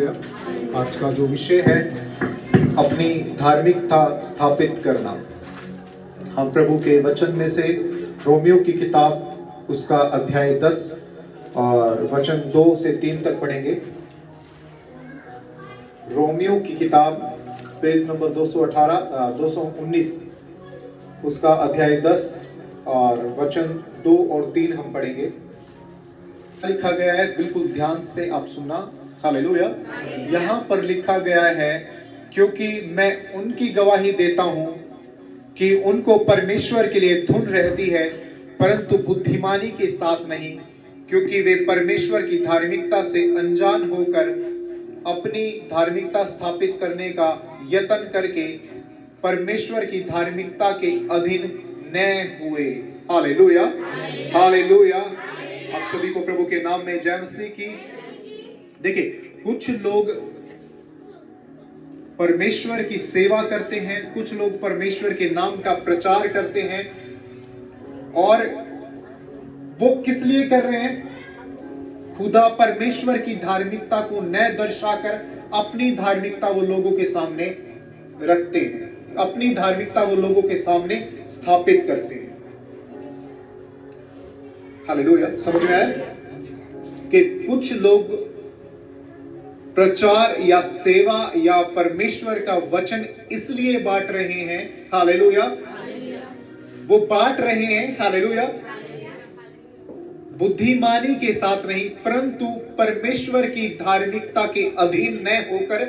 आज का जो विषय है अपनी धार्मिकता स्थापित करना। हम प्रभु के वचन में से रोमियो की किताब उसका अध्याय 10 और वचन 2 से 3 तक पढ़ेंगे। रोमियो की किताब पेज नंबर 219 उसका अध्याय 10 और वचन 2 और 3 हम पढ़ेंगे। लिखा गया है, बिल्कुल ध्यान से आप सुनना। हालेलुया। यहाँ पर लिखा गया है, क्योंकि मैं उनकी गवाही देता हूं कि उनको परमेश्वर के लिए धुन रहती है, परंतु बुद्धिमानी के साथ नहीं, क्योंकि वे परमेश्वर की धार्मिकता से अनजान होकर अपनी धार्मिकता स्थापित करने का यत्न करके परमेश्वर की धार्मिकता के अधीन न हुए। Hallelujah, hallelujah. आप सभी को प्रभु के नाम में जय मसीह की। देखिए, कुछ लोग परमेश्वर की सेवा करते हैं, कुछ लोग परमेश्वर के नाम का प्रचार करते हैं, और वो किस लिए कर रहे हैं? खुदा परमेश्वर की धार्मिकता को न दर्शाकर अपनी धार्मिकता वो लोगों के सामने रखते हैं, अपनी धार्मिकता वो लोगों के सामने स्थापित करते हैं। हालेलुया। समझ में आया कि कुछ लोग प्रचार या सेवा या परमेश्वर का वचन इसलिए बांट रहे हैं, हालेलुया, वो बांट रहे हैं, हालेलुया, बुद्धिमानी के साथ नहीं, परंतु परमेश्वर की धार्मिकता के अधीन न होकर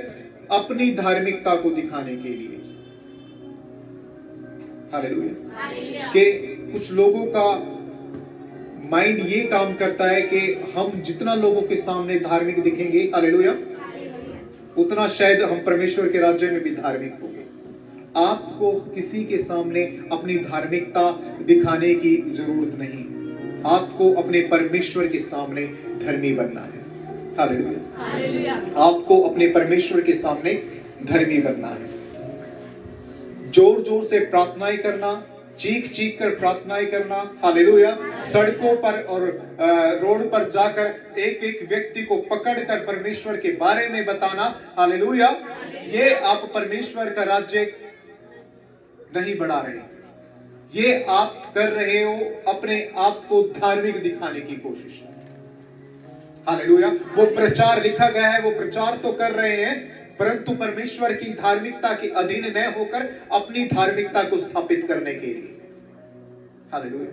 अपनी धार्मिकता को दिखाने के लिए। हालेलुया। कि कुछ लोगों का माइंड ये काम करता है कि हम जितना लोगों के सामने धार्मिक दिखेंगे, हालेलुया, उतना शायद हम परमेश्वर के राज्य में भी धार्मिक होंगे। आपको किसी के सामने अपनी धार्मिकता दिखाने की जरूरत नहीं, आपको अपने परमेश्वर के सामने धर्मी बनना है। हालेलुया। आपको अपने परमेश्वर के सामने धर्मी बनना है। जोर जोर से प्रार्थनाएं करना, चीख चीख कर प्रार्थनाएं करना, हालेलुया, सड़कों पर और रोड पर जाकर एक एक व्यक्ति को पकड़कर परमेश्वर के बारे में बताना, हालेलुया, ये आप परमेश्वर का राज्य नहीं बढ़ा रहे, ये आप कर रहे हो अपने आप को धार्मिक दिखाने की कोशिश। हालेलुया। वो प्रचार लिखा गया है, वो प्रचार तो कर रहे हैं, परंतु परमेश्वर की धार्मिकता के अधीन न होकर अपनी धार्मिकता को स्थापित करने के लिए। हालेलुया।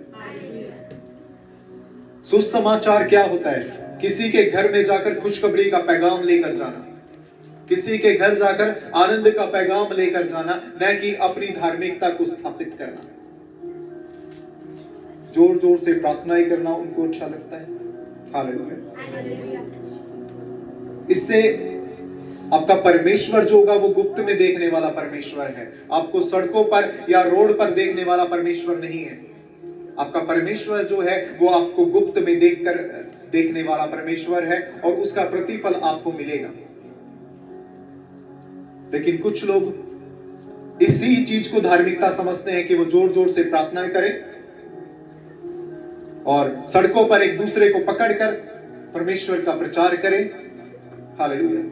सुसमाचार क्या होता है? किसी के घर में जाकर खुशखबरी का पैगाम लेकर जाना, किसी के घर जाकर आनंद का पैगाम लेकर जाना, न कि अपनी धार्मिकता को स्थापित करना। जोर जोर से प्रार्थनाएं करना उनको अच्छा लगता है। हालेलुया। इससे आपका परमेश्वर जो होगा वो गुप्त में देखने वाला परमेश्वर है, आपको सड़कों पर या रोड पर देखने वाला परमेश्वर नहीं है। आपका परमेश्वर जो है वो आपको गुप्त में देखने वाला परमेश्वर है, और उसका प्रतिफल आपको मिलेगा। लेकिन कुछ लोग इसी चीज को धार्मिकता समझते हैं कि वो जोर जोर से प्रार्थनाएं करें और सड़कों पर एक दूसरे को पकड़कर परमेश्वर का प्रचार करें। हालेलुया।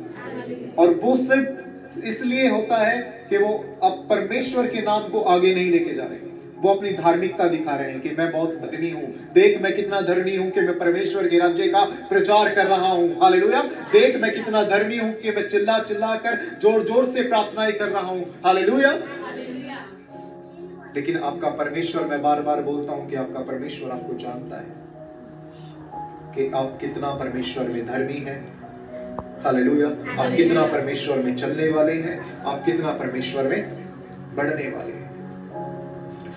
और वो सिर्फ इसलिए होता है कि वो अब परमेश्वर के नाम को आगे नहीं लेके जा रहे, वो अपनी धार्मिकता दिखा रहे हैं कि मैं बहुत धर्मी हूं, देख मैं कितना धर्मी हूं कि मैं परमेश्वर के राज्य का प्रचार कर रहा हूं। हालेलुया। देख मैं कितना धर्मी हूं कि मैं चिल्ला चिल्ला कर जोर जोर से प्रार्थनाएं कर रहा हूं। हालेलुया। लेकिन आपका परमेश्वर, मैं बार बार बोलता हूं कि आपका परमेश्वर आपको जानता है कि आप कितना परमेश्वर में धर्मी हैं। हालेलुया। आप कितना परमेश्वर में चलने वाले हैं, आप कितना परमेश्वर में बढ़ने वाले हैं।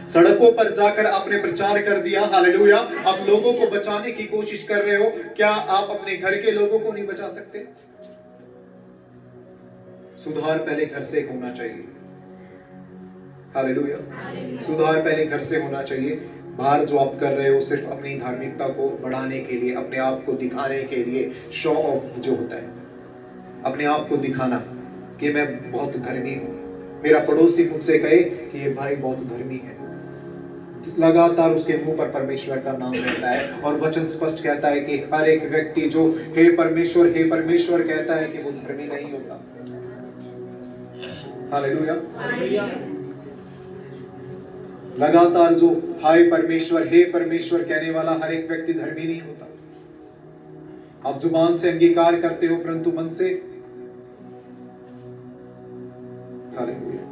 सड़कों पर जाकर आपने प्रचार कर दिया, हालेलुया, आप लोगों को बचाने की कोशिश कर रहे हो, क्या आप अपने घर के लोगों को नहीं बचा सकते? सुधार पहले घर से होना चाहिए। हालेलुया। सुधार पहले घर से होना चाहिए। बाहर जो आप कर रहे हो सिर्फ अपनी धार्मिकता को बढ़ाने के लिए, अपने आप को दिखाने के लिए, शो ऑफ जो होता है, अपने आप को दिखाना कि मैं बहुत धर्मी हूं। मेरा पड़ोसी मुझसे कहे कि ये भाई बहुत धर्मी है, लगातार उसके मुंह पर परमेश्वर का नाम रहता है। और वचन स्पष्ट कहता है कि हर एक व्यक्ति जो हे परमेश्वर कहता है कि वो धर्मी नहीं होता। हालेलुया। लगातार जो हाय परमेश्वर हे परमेश्वर कहने वाला हर एक व्यक्ति धर्मी नहीं होता। आप जुबान से अंगीकार करते हो परंतु मन से, हालेलुया।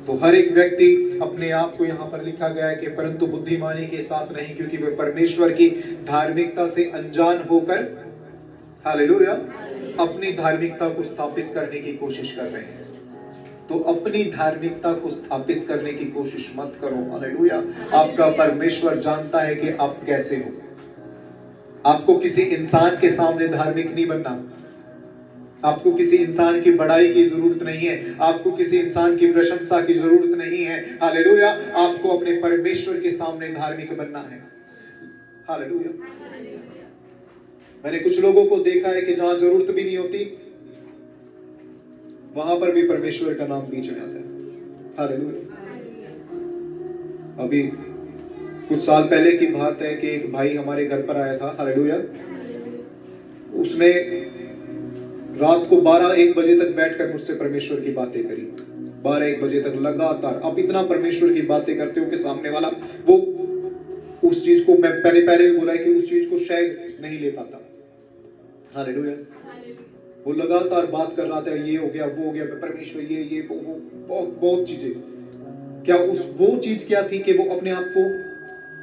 तो हर एक व्यक्ति अपने आप को यहां पर लिखा गया है कि परंतु बुद्धिमानी के साथ नहीं, क्योंकि वे परमेश्वर की धार्मिकता से अनजान होकर, हालेलुया, अपनी धार्मिकता को स्थापित करने की कोशिश कर रहे हैं। तो अपनी धार्मिकता को स्थापित करने की कोशिश मत करो। हालेलुया। आपका परमेश्वर जानता है कि आप कैसे हो। आपको किसी इंसान के सामने धार्मिक नहीं बनना। आपको किसी इंसान की बड़ाई की जरूरत नहीं है। आपको किसी इंसान की प्रशंसा की जरूरत नहीं है। हालेलुया। आपको अपने परमेश्वर के सामने धार्मिक बनना है। हालेलुया। मैंने कुछ लोगों को देखा है कि जहां जरूरत भी नहीं होती वहां पर भी परमेश्वर का नाम बीच में आता है। हालेलुया। अभी कुछ साल पहले की बात है कि एक भाई हमारे घर पर आया था। हालेलुया। उसने रात को 12-1 बजे तक बैठकर मुझसे परमेश्वर की बातें करी। 12-1 बजे तक लगातार। आप इतना परमेश्वर की बातें करते हो कि सामने वाला वो उस चीज को, मैं पहले भी बोला है कि उस चीज को शायद नहीं ले पाता। हालेलुया। वो लगातार बात कर रहा था, ये हो गया वो हो गया, परमेश्वर ये वो बहुत चीजें। क्या वो चीज क्या थी कि वो अपने आप को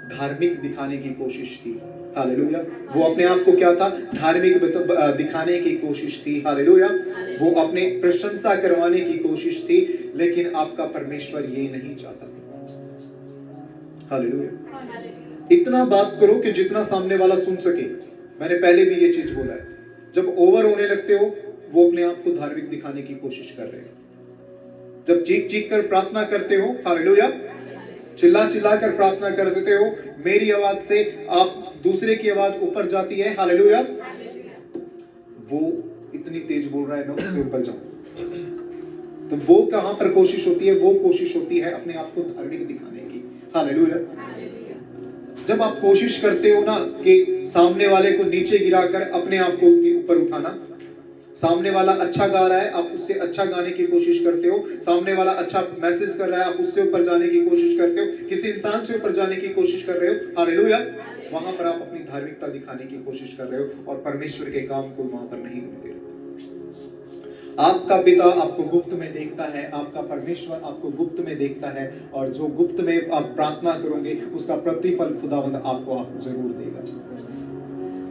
धार्मिक दिखाने की कोशिश थी। हालेलुया। वो अपने आप को क्या था, धार्मिक दिखाने की कोशिश थी। हालेलुया। वो अपने प्रशंसा करवाने की कोशिश थी, लेकिन आपका परमेश्वर ये नहीं चाहता। हालेलुया। इतना बात करो कि जितना सामने वाला सुन सके। मैंने पहले भी ये चीज बोला है, जब ओवर होने लगते हो वो अपने आप को धार्मिक दिखाने की कोशिश कर रहे हो। जब चीख कर प्रार्थना करते हो, हालेलुया, चिल्ला कर प्रार्थना कर देते हो, मेरी आवाज से आप दूसरे की आवाज ऊपर जाती है। हालेलुया। वो इतनी तेज बोल रहा है, मैं उससे ऊपर जाऊं। तो वो कहां पर कोशिश होती है? वो कोशिश होती है अपने आप को धार्मिक दिखाने की। हालेलुया। जब आप कोशिश करते हो ना कि सामने वाले को नीचे गिराकर अपने आप को ऊपर उठाना, सामने वाला अच्छा गा रहा है, आप उससे अच्छा गाने की कोशिश करते हो। सामने वाला अच्छा मैसेज कर रहा है, आप उससे ऊपर जाने की कोशिश करते हो। किसी इंसान से ऊपर जाने की कोशिश कर रहे हो। हालेलुया। वहां पर आप अपनी धार्मिकता दिखाने की कोशिश कर रहे हो और परमेश्वर के काम को वहां पर नहीं होने दे रहे। आपका पिता आपको गुप्त में देखता है, आपका परमेश्वर आपको गुप्त में देखता है, और जो गुप्त में आप प्रार्थना करोगे उसका प्रतिफल खुदावंद आपको जरूर देगा।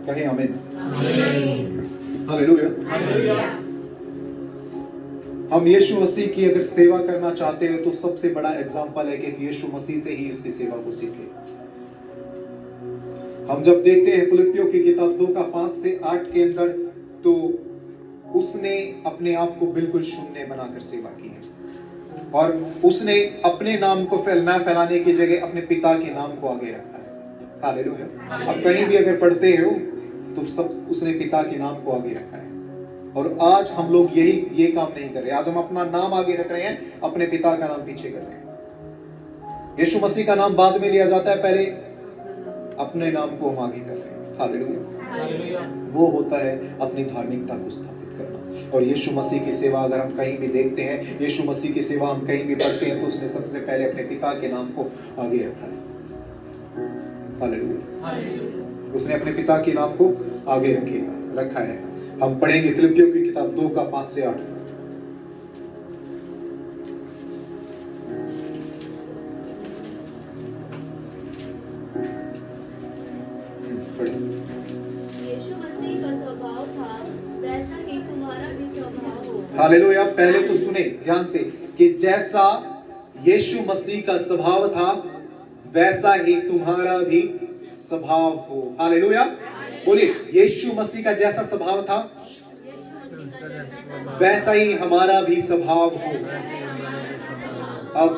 कहें आमीन। हालेलुया। हम यीशु मसीह की अगर सेवा करना चाहते हो तो सबसे बड़ा एग्जाम्पल है कि यीशु मसीह से ही उसकी सेवा को सीखे। हम जब देखते हैं फिलिप्पियों की किताब 2:5-8 के अंदर, तो उसने अपने आप को बिल्कुल शून्य बनाकर सेवा की है, और उसने अपने नाम को फैलाने की जगह अपने पिता के नाम को आगे रखा है। हालेलुया। अब कहीं भी अगर पढ़ते हो तो सब उसने पिता के नाम को आगे रखा है। और आज हम लोग ये काम नहीं कर रहे। आज हम अपना नाम आगे रख रहे हैं, अपने पिता का नाम पीछे कर रहे हैं। यीशु मसीह का नाम बाद में लिया जाता है, पहले अपने नाम को हम आगे कर रहे हैं। हालेलुया। वो होता है अपनी धार्मिकता को स्थापित करना। और यीशु मसीह की सेवा अगर हम कहीं भी देखते हैं, यीशु मसीह की सेवा हम कहीं भी पढ़ते हैं, तो उसने सबसे पहले अपने पिता के नाम को आगे रखा है। हालेलुया। उसने अपने पिता के नाम को आगे रखा है। हम पढ़ेंगे फिलिप्पियों की किताब 2:5-8। यीशु मसीह का स्वभाव था, वैसा ही तुम्हारा भी स्वभाव हो। हालेलुया। पहले तो सुने ध्यान से कि जैसा यीशु मसीह का स्वभाव था वैसा ही तुम्हारा भी स्वभाव हो। हालेलुया। बोलिए, यीशु मसीह का जैसा स्वभाव था वैसा ही हमारा भी स्वभाव हो। अब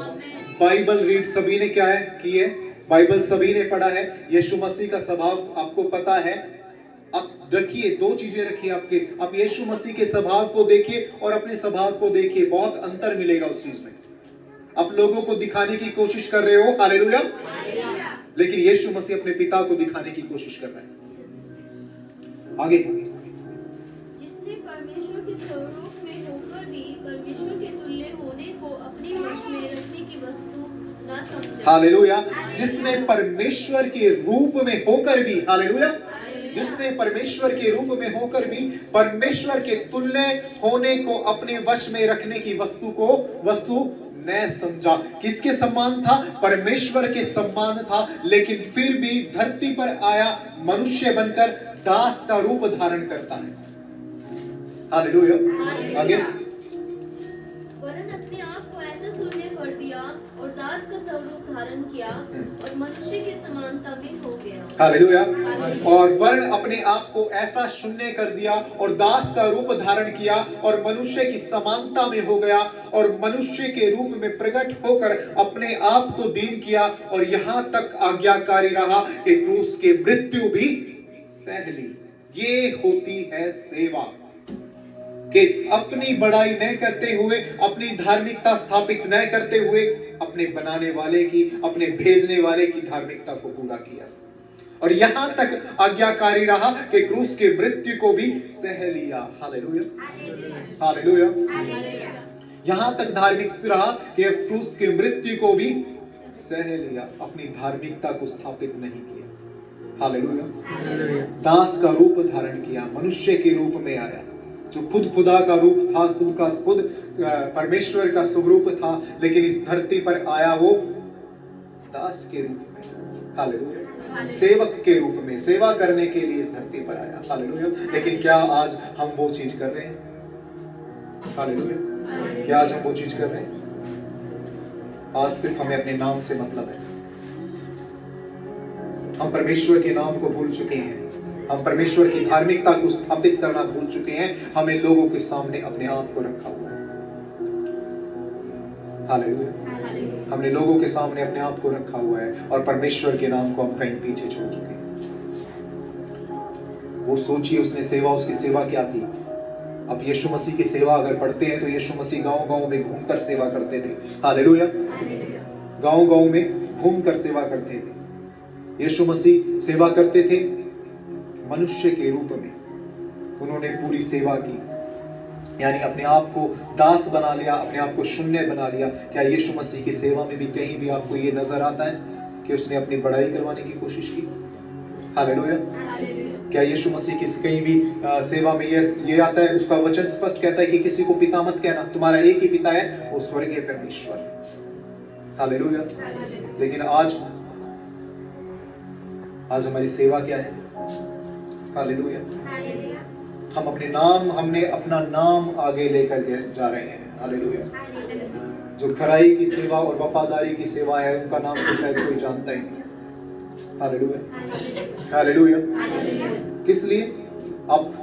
बाइबल रीड सभी ने क्या है की है, बाइबल सभी ने पढ़ा है। यीशु मसीह का स्वभाव आपको पता है। आप रखिए, 2 चीजें रखिए आपके, आप यीशु मसीह के स्वभाव को देखिए और अपने स्वभाव को देखिए, बहुत अंतर मिलेगा उस चीज में। आप लोगों को दिखाने की कोशिश कर रहे हो, हालेलुया, लेकिन यीशु मसीह अपने पिता को दिखाने की कोशिश कर रहे हैं। आगे, जिसने परमेश्वर के स्वरूप में होकर भी परमेश्वर के तुल्य होने को अपने वश में रखने की वस्तु न समझा। हालेलुया, जिसने परमेश्वर के रूप में होकर भी, हालेलुया, जिसने परमेश्वर के रूप में होकर भी परमेश्वर के तुल्य होने को अपने वश में रखने की वस्तु न समझा। किसके सम्मान था? परमेश्वर के सम्मान था, लेकिन फिर भी धरती पर आया, मनुष्य बनकर दास का रूप धारण करता है। हालेलुया। आगे, वरन अपने आप को ऐसे शून्य कर दिया और दास का स्वरूप धारण किया और मनुष्य की समानता में हो गया। हालेलुया। और वर्ण अपने आप को ऐसा शून्य कर दिया और दास का रूप धारण किया और मनुष्य की समानता में हो गया और मनुष्य के रूप में प्रकट होकर अपने आप को दीन किया और यहां तक आज्ञाकारी रहा कि क्रूस की मृत्यु भी सह ली। ये होती है सेवा, कि अपनी बड़ाई न करते हुए, अपनी धार्मिकता स्थापित न करते हुए, अपने बनाने वाले की, अपने भेजने वाले की धार्मिकता को पूरा किया और यहां तक आज्ञाकारी रहा कि क्रूस की मृत्यु को भी सह लिया। Hallelujah, hallelujah. यहां तक धार्मिक रहा कि क्रूस की मृत्यु को भी सह लिया, अपनी धार्मिकता को स्थापित नहीं किया। हालेलुया। दास का रूप धारण किया, मनुष्य के रूप में आया, जो खुद खुदा का रूप था, खुद परमेश्वर का स्वरूप था, लेकिन इस धरती पर आया वो दास के रूप में। हालेलुया। सेवक के रूप में सेवा करने के लिए इस धरती पर आया। हालेलुया। लेकिन क्या आज हम वो चीज कर रहे हैं? हालेलुया। क्या आज हम वो चीज कर रहे हैं? आज सिर्फ हमें अपने नाम से मतलब है। हम परमेश्वर के नाम को भूल चुके हैं, हम परमेश्वर की धार्मिकता को स्थापित करना भूल चुके हैं। हमें लोगों के सामने अपने आप को रखा हुआ है। हालेलुया। हमने लोगों के सामने अपने आप को रखा हुआ है और परमेश्वर के नाम को हम कहीं पीछे छोड़ चुके हैं। वो सोचिए, उसकी सेवा क्या थी? अब यीशु मसीह की सेवा अगर पढ़ते हैं तो यीशु मसीह गांव-गांव में घूमकर सेवा करते थे। हालेलुया। गांव-गांव में घूमकर सेवा करते थे। यीशु मसीह सेवा करते थे मनुष्य के रूप में। उन्होंने पूरी सेवा की, यानी अपने आप को दास बना लिया, अपने आप को शून्य बना लिया। क्या यीशु मसीह की सेवा में भी कहीं भी आपको ये नजर आता है कि उसने अपनी बड़ाई करवाने की कोशिश की? हालेलुया। क्या यीशु मसीह की कहीं भी सेवा में ये आता है? उसका वचन स्पष्ट कहता है कि किसी को पिता मत कहना, तुम्हारा एक ही पिता है, वो स्वर्गीय परमेश्वर। हालेलुया। लेकिन आज हमारी सेवा क्या है? हालेलुया। हमने अपना नाम आगे लेकर जा रहे हैं। हालेलुया। जो खराई की सेवा और वफादारी की सेवा है, उनका नाम तो शायद कोई जानता ही नहीं। Hallelujah, hallelujah. किस लिए? अब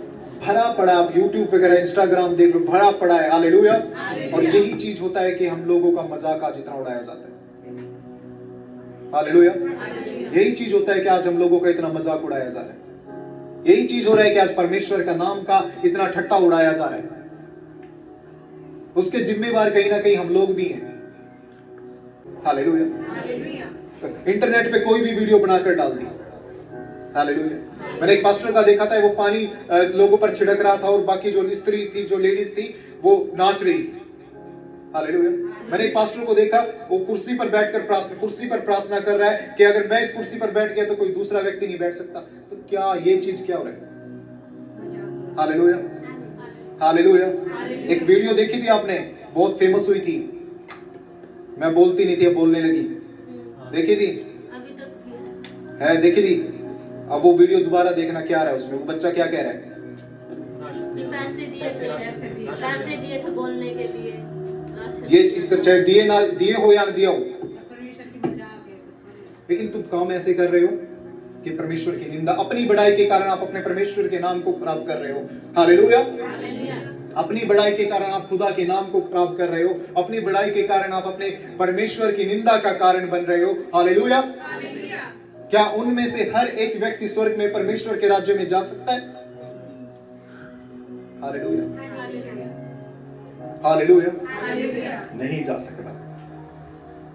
भरा पड़ा, आप यूट्यूब वगैरह इंस्टाग्राम देख लो, भरा पड़ा है। हालेलुया। और यही चीज होता है कि हम लोगों का मजाक आज इतना उड़ाया जाता है। हालेलुया। यही चीज होता है कि आज हम लोगों का इतना मजाक उड़ाया जा रहा है। यही चीज हो रहा है कि आज परमेश्वर का नाम का इतना ठट्टा उड़ाया जा रहा है। उसके जिम्मेवार कहीं ना कहीं हम लोग भी हैं। हालेलुया। इंटरनेट पे कोई भी वीडियो बनाकर डाल दी। हालेलुया। मैंने एक पास्टर का देखा था, वो पानी लोगों पर छिड़क रहा था और बाकी जो स्त्री थी, जो लेडीज थी, वो नाच रही थी। हालेलुया। मैंने एक पास्टर को देखा, वो कुर्सी पर प्रार्थना कर रहा है कि अगर मैं इस कुर्सी पर बैठ गया तो कोई दूसरा व्यक्ति नहीं बैठ सकता। तो क्या ये चीज क्या हो रहा है? Hallelujah, hallelujah. एक वीडियो देखी थी आपने, बहुत फेमस हुई थी, मैं बोलती नहीं थी, अब बोलने लगी। देखी थी? अभी तक है, देखी थी? अब वो वीडियो दोबारा देखना, क्या रहा है उसमें, वो बच्चा क्या कह रहा है? पैसे दिए थे बोलने के लिए। ये इस तरह, चाहे दिए हो या ना दिया हो, लेकिन तुम काम ऐसे कर रहे हो कि परमेश्वर की निंदा, अपनी बड़ाई के कारण आप अपने परमेश्वर के नाम को खराब कर रहे हो। हालेलुया। अपनी बड़ाई के कारण आप खुदा के नाम को खराब कर रहे हो। अपनी बड़ाई के कारण आप अपने परमेश्वर की निंदा का कारण बन रहे हो। हालेलुया। क्या उनमें से हर एक व्यक्ति स्वर्ग में परमेश्वर के राज्य में जा सकता है? Hallelujah, hallelujah. नहीं जा सकता।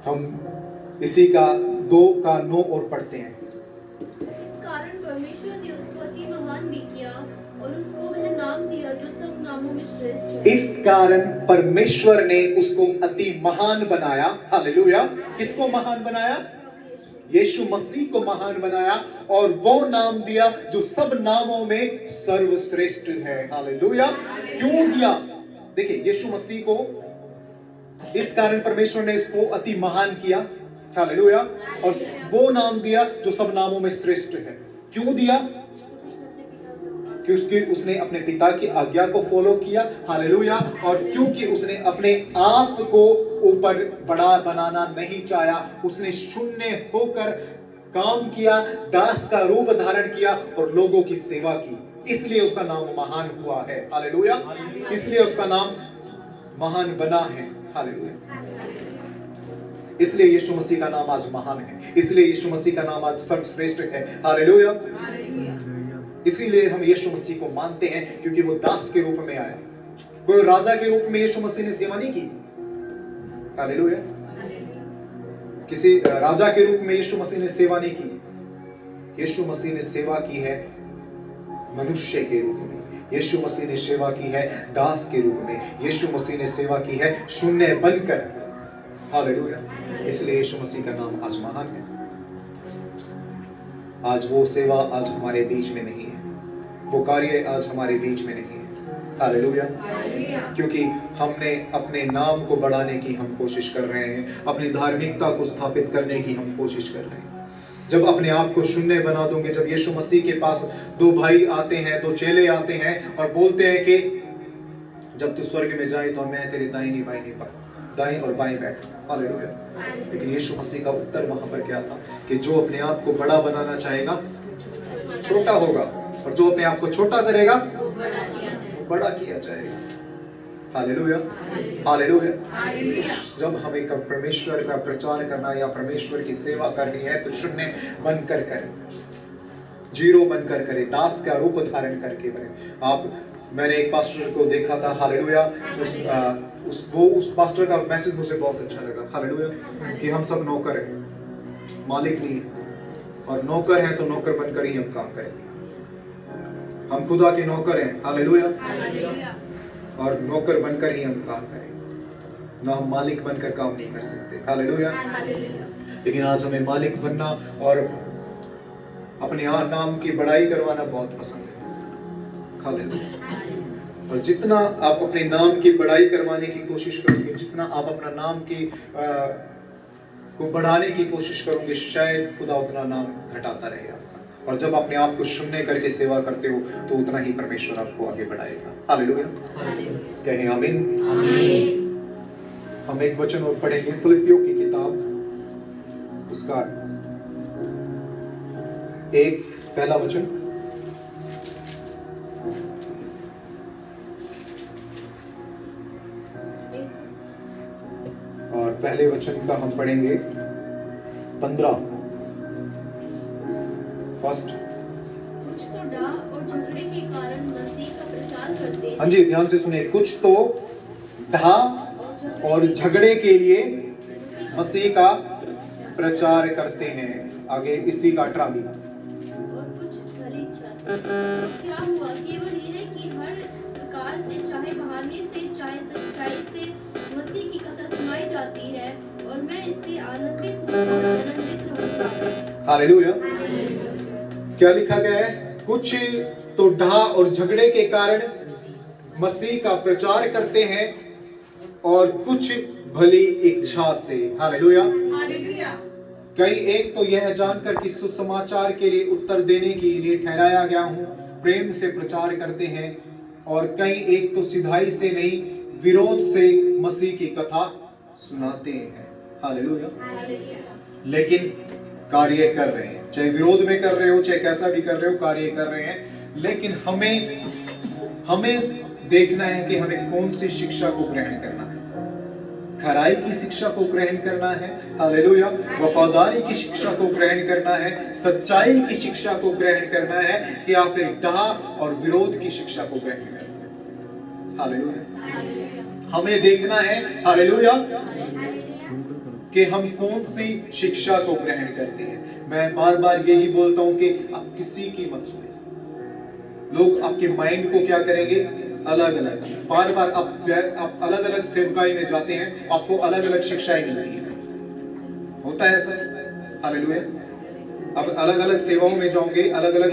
हम इसी का 2 का 9 और पढ़ते हैं। इस कारण परमेश्वर ने उसको अति महान भी किया और उसको वह नाम दिया जो सब नामों में श्रेष्ठ है। इस कारण परमेश्वर ने उसको अति महान बनाया। हालेलुया। किसको महान बनाया? यीशु मसीह को महान बनाया और वो नाम दिया जो सब नामों में सर्वश्रेष्ठ है। हालेलुया। क्यों दिया? देखिए, यीशु मसीह को इस कारण परमेश्वर ने इसको अति महान किया। हालेलुया। और वो नाम दिया जो सब नामों में श्रेष्ठ है। क्यों दिया? क्योंकि उसने अपने पिता की आज्ञा को फॉलो किया। हालेलुया। और क्योंकि उसने अपने आप को ऊपर बड़ा बनाना नहीं चाहा, उसने शून्य होकर काम किया, दास का रूप धारण किया और लोगों की सेवा की। इसलिए उसका नाम महान हुआ है। हालेलुया। इसलिए उसका नाम महान बना है। हालेलुया। इसलिए यीशु मसीह का नाम आज महान है। इसलिए यीशु मसीह का नाम आज सर्वश्रेष्ठ है। हालेलुया। इसीलिए हम यीशु मसीह को मानते हैं, क्योंकि वो दास के रूप में आया। कोई राजा के रूप में यीशु मसीह ने सेवा नहीं की। हालेलुया। किसी राजा के रूप में यीशु मसीह ने सेवा नहीं की। यीशु मसीह ने सेवा की है मनुष्य के रूप में। यीशु मसीह ने सेवा की है दास के रूप में। यीशु मसीह ने सेवा की है शून्य बनकर। हालेलुया। इसलिए यीशु मसीह का नाम आज महान है। आज वो सेवा आज हमारे बीच में नहीं है, वो कार्य आज हमारे बीच में नहीं है। हालेलुया। क्योंकि हमने अपने नाम को बढ़ाने की हम कोशिश कर रहे हैं, अपनी धार्मिकता को स्थापित करने की हम कोशिश कर रहे हैं। जब अपने आप को शून्य बना दोगे, जब यीशु मसीह के पास 2 भाई आते हैं, 2 चेले आते हैं और बोलते हैं कि जब तू स्वर्ग में जाए तो मैं तेरे दाहिनी बाहिनी पर दाएं और बाएं बैठ। हालेलुया। लेकिन यीशु मसीह का उत्तर वहां पर क्या था कि जो अपने आप को बड़ा बनाना चाहेगा छोटा होगा, और जो अपने आप को छोटा करेगा बड़ा किया जाएगा। हालेलुया। हालेलुया। जब हमें परमेश्वर का प्रचार करना या परमेश्वर की सेवा करनी है तो शून्य बनकर करें, जीरो बनकर करें, दास का रूप धारण करके करें। मैंने एक पास्टर को देखा था। हालेलुया। उस पास्टर का मैसेज मुझे बहुत अच्छा लगा। हालेलुया। कि हम सब नौकर हैं, मालिक नहीं है, और नौकर हैं तो नौकर बनकर ही हम काम करेंगे। हम खुदा के नौकर हैं। हालेलुया। और नौकर बनकर ही हम काम करेंगे, ना हम मालिक बनकर काम नहीं कर सकते। हालेलुया। लेकिन आज हमें मालिक बनना और अपने नाम की बड़ाई करवाना बहुत पसंद है। हालेलुया। और जितना आप अपने नाम की बड़ाई करवाने की कोशिश करोगे, जितना आप अपना नाम की को बढ़ाने की कोशिश करोगे, शायद खुदा उतना नाम घटाता रहेगा। और जब अपने आप को शून्य करके सेवा करते हो तो उतना ही परमेश्वर आपको आगे बढ़ाएगा। हालेलुया। कहें आमीन। हम एक वचन और पढ़ेंगे, फिलिप्पियों की किताब, उसका 1 पहला वचन। और पहले वचन का हम पढ़ेंगे 15 फर्स्ट। कुछ तो डाह और झगड़े के कारण मसीह का प्रचार करते हैं। हाँ जी, ध्यान से सुनिए। कुछ तो डाह और झगड़े के लिए मसीह का प्रचार करते हैं। आगे इसी का 18 भी। और कुछ भली इच्छा से। तो क्या हुआ? केवल यह है कि हर प्रकार से, चाहे बहाने से चाहे सच्चाई से, मसीह की कथा सुनाई जाती है और मैं इससे आनंदित हूँ और आनंदित रहूंगा। हालेलुया। क्या लिखा गया है? कुछ तो डाह और झगड़े के कारण मसीह का प्रचार करते हैं और कुछ भली इच्छा से। हालेलुया। कई एक तो यह जानकर कि सुसमाचार के लिए उत्तर देने के लिए ठहराया गया हूं, प्रेम से प्रचार करते हैं, और कई एक तो सिधाई से नहीं विरोध से मसीह की कथा सुनाते हैं। हालेलुया। लेकिन कार्य कर रहे हैं, चाहे विरोध में कर रहे हो, चाहे कैसा भी कर रहे हो, कार्य कर रहे हैं। लेकिन हमें देखना है कि हमें कौन सी शिक्षा को ग्रहण करना है। खराई की शिक्षा को ग्रहण करना है। हालेलुया। वफादारी की शिक्षा को ग्रहण करना है, सच्चाई की शिक्षा को ग्रहण करना है, या फिर डाह और विरोध की शिक्षा को ग्रहण करना है। हालेलुया। हमें देखना है। हालेलुया। कि हम कौन सी शिक्षा को ग्रहण करते हैं। मैं बार बार यही बोलता हूं कि आप किसी की मत सुने। लोग आपके माइंड को क्या करेंगे, अलग अलग, बार बार आप अलग अलग सेवकाई में जाते हैं, आपको अलग अलग शिक्षाएं मिलती हैं। होता है ऐसा? हालेलुया। अब अलग अलग सेवाओं में जाओगे, अलग अलग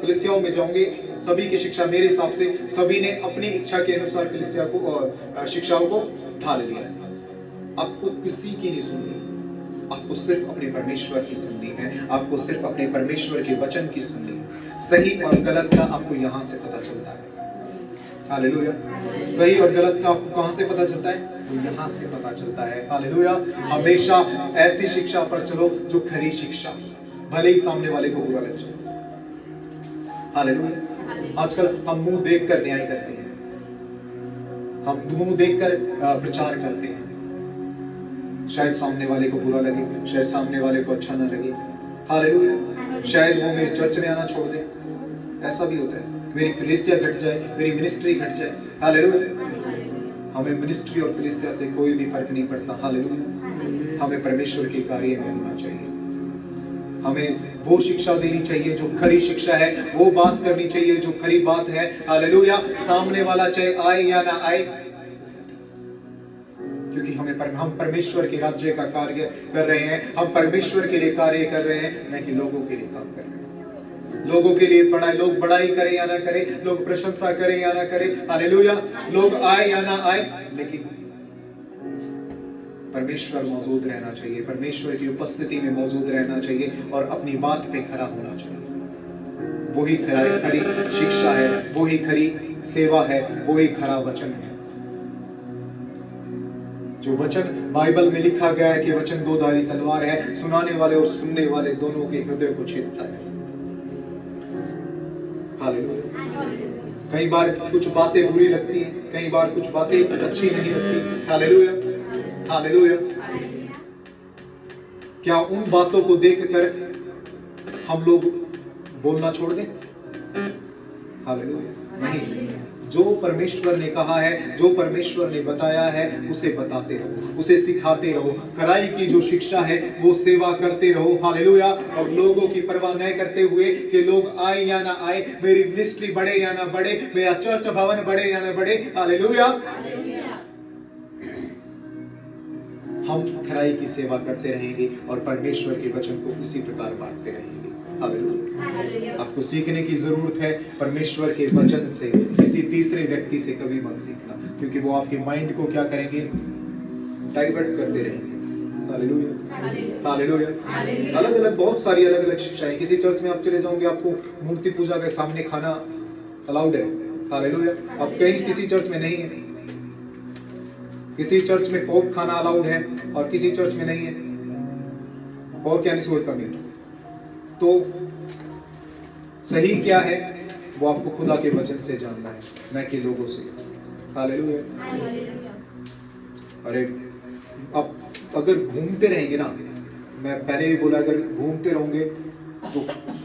कलीसियाओं में जाओगे, सभी की शिक्षा मेरे हिसाब से सभी ने अपनी इच्छा के अनुसार कलीसिया को और शिक्षाओं को ढाल लिया है। आपको किसी की नहीं सुननी, आपको सिर्फ अपने परमेश्वर की सुननी है, आपको सिर्फ अपने परमेश्वर के वचन की सुननी है। सही और गलत का आपको यहां से पता चलता है। हालेलुया। सही और गलत का आपको कहां से पता चलता है? तो यहां से पता चलता है। हालेलुया। हमेशा ऐसी शिक्षा पर चलो जो खरी शिक्षा, भले ही सामने वाले को बुरा लग जाए। हालेलुया। आजकल हम मुंह देखकर न्याय करते हैं, हम मुंह देखकर प्रचार करते हैं। शायद सामने वाले को बुरा लगे, शायद सामने वाले को अच्छा ना लगे। हालेलुया। शायद वो मेरे चर्च में आना छोड़ दे, ऐसा भी होता है। मेरी कलीसिया घट जाए, मेरी मिनिस्ट्री घट जाए। हालेलुया। हमें मिनिस्ट्री और कलीसिया से कोई भी फर्क नहीं पड़ता। हालेलुया। हमें परमेश्वर के कार्य में होना चाहिए, हमें वो शिक्षा देनी चाहिए जो खरी शिक्षा है, वो बात करनी चाहिए जो खरी बात है। हालेलुया। सामने वाला चाहे आए या ना आए, क्योंकि हम परमेश्वर के राज्य का कार्य कर रहे हैं, हम परमेश्वर के लिए कार्य कर रहे हैं, न कि लोगों के लिए काम कर रहे हैं। लोगों के लिए लोग बड़ाई करें या ना करें, लोग प्रशंसा करें या ना करें, हालेलुया, लोग आए या ना आए, लेकिन परमेश्वर मौजूद रहना चाहिए, परमेश्वर की उपस्थिति में मौजूद रहना चाहिए और अपनी बात पे खरा होना चाहिए। वही खरी शिक्षा है, वही खरी सेवा है, वही खरा वचन है। जो वचन बाइबल में लिखा गया है कि वचन दो-धारी तलवार है, सुनाने वाले और सुनने वाले दोनों के हृदय को छेदता है। हालेलुया। कई बार कुछ बातें बुरी लगती हैं, कई बार कुछ बातें अच्छी नहीं लगती। हालेलुया। हालेलुया। क्या उन बातों को देखकर हम लोग बोलना छोड़ दें? हालेलुया। नहीं, जो परमेश्वर ने कहा है, जो परमेश्वर ने बताया है, उसे बताते रहो, उसे सिखाते रहो। खराई की जो शिक्षा है वो सेवा करते रहो। हालेलुया। और लोगों की परवाह न करते हुए कि लोग आए या ना आए, मेरी मिनिस्ट्री बढ़े या ना बढ़े, मेरा चर्च भवन बढ़े या ना बढ़े। हालेलुया। हम खराई की सेवा करते रहेंगे और परमेश्वर के वचन को इसी प्रकार बांटते रहेंगे। हालेलुया। आपको सीखने की जरूरत है परमेश्वर के वचन से, किसी तीसरे व्यक्ति से कभी मत सीखना, क्योंकि वो आपके माइंड को क्या करेंगे, डाइवर्ट करते रहेंगे। हालेलुया। हालेलुया। अलग अलग बहुत सारी अलग अलग शिक्षाएं। किसी चर्च में आप चले जाओगे, आपको मूर्ति पूजा के सामने खाना अलाउड है। हालेलुया। अब कहीं किसी चर्च में नहीं है। किसी चर्च में पोर्क खाना अलाउड है और किसी चर्च में नहीं है। पोर्क यानी सूअर का मीट। तो सही क्या है वो आपको खुदा के वचन से जानना है, न कि लोगों से। हालेलुया। अरे अब अगर घूमते रहेंगे ना, मैं पहले भी बोला, अगर घूमते रहोगे तो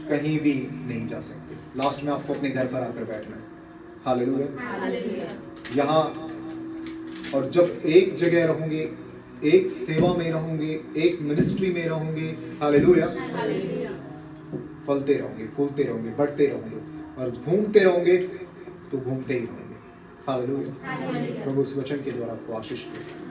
कहीं भी नहीं जा सकते। लास्ट में आपको अपने घर पर आकर बैठना है। हालेलुया। यहाँ और जब एक जगह रहोगे, एक सेवा में रहोगे, एक मिनिस्ट्री में रहोगे, हालेलुया, फलते रहोगे, फूलते रहोगे, बढ़ते रहोगे। और घूमते रहोगे तो घूमते ही रहोगे। हालेलुया। प्रभु इस वचन के द्वारा आपको आशीष दे।